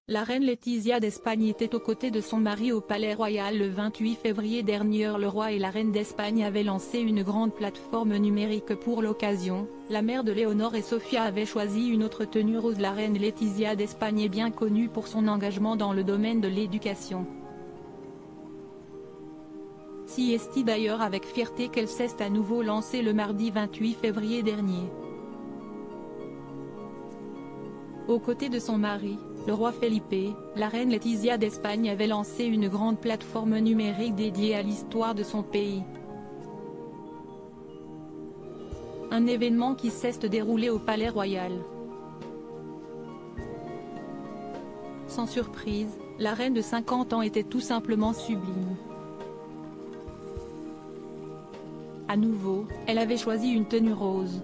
La reine Laetitia d'Espagne était aux côtés de son mari au Palais Royal le 28 février dernier. Le roi et la reine d'Espagne avaient lancé une grande plateforme numérique pour l'occasion. La mère de Léonore et Sofia avait choisi une autre tenue rose. La reine Laetitia d'Espagne est bien connue pour son engagement dans le domaine de l'éducation. Si est d'ailleurs avec fierté qu'elle s'est à nouveau lancée le mardi 28 février dernier. Aux côtés de son mari, le roi Felipe, la reine Laetitia d'Espagne avait lancé une grande plateforme numérique dédiée à l'histoire de son pays. Un événement qui s'est déroulé au Palais Royal. Sans surprise, la reine de 50 ans était tout simplement sublime. À nouveau, elle avait choisi une tenue rose.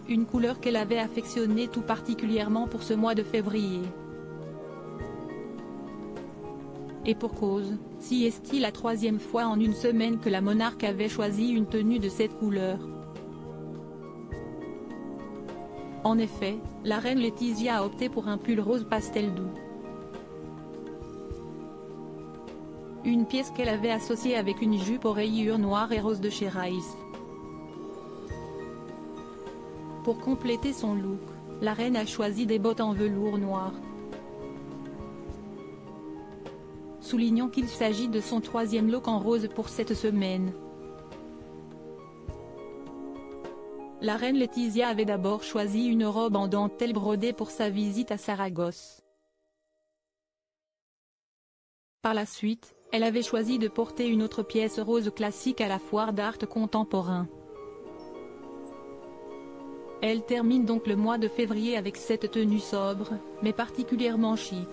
Une couleur qu'elle avait affectionnée tout particulièrement pour ce mois de février. Et pour cause, si est la troisième fois en une semaine que la monarque avait choisi une tenue de cette couleur. En effet, la reine Laetitia a opté pour un pull rose pastel doux. Une pièce qu'elle avait associée avec une jupe aux rayures noires et roses de chez Raïs. Pour compléter son look, la reine a choisi des bottes en velours noir. Soulignons qu'il s'agit de son troisième look en rose pour cette semaine. La reine Laetitia avait d'abord choisi une robe en dentelle brodée pour sa visite à Saragosse. Par la suite, elle avait choisi de porter une autre pièce rose classique à la foire d'art contemporain. Elle termine donc le mois de février avec cette tenue sobre, mais particulièrement chic.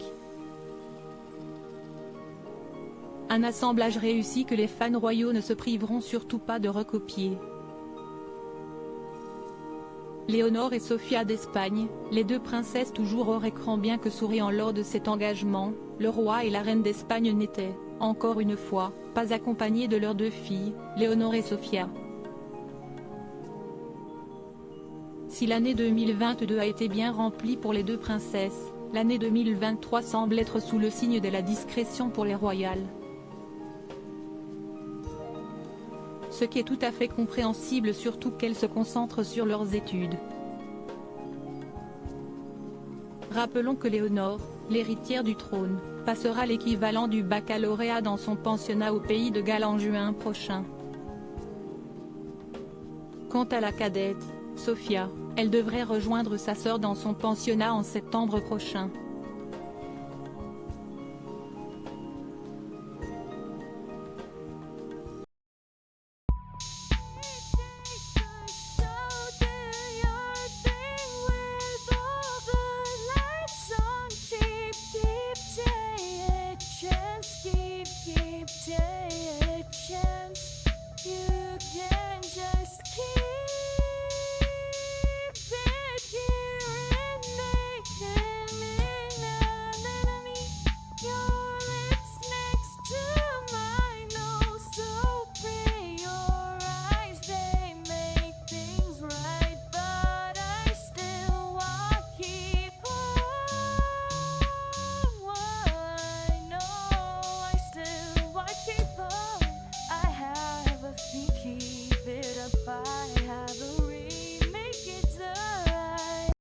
Un assemblage réussi que les fans royaux ne se priveront surtout pas de recopier. Léonore et Sofia d'Espagne, les deux princesses toujours hors écran bien que souriant lors de cet engagement, le roi et la reine d'Espagne n'étaient, encore une fois, pas accompagnés de leurs deux filles, Léonore et Sofia. Si l'année 2022 a été bien remplie pour les deux princesses, l'année 2023 semble être sous le signe de la discrétion pour les royales. Ce qui est tout à fait compréhensible, surtout qu'elles se concentrent sur leurs études. Rappelons que Léonore, l'héritière du trône, passera l'équivalent du baccalauréat dans son pensionnat au pays de Galles en juin prochain. Quant à la cadette, Sofia, elle devrait rejoindre sa sœur dans son pensionnat en septembre prochain.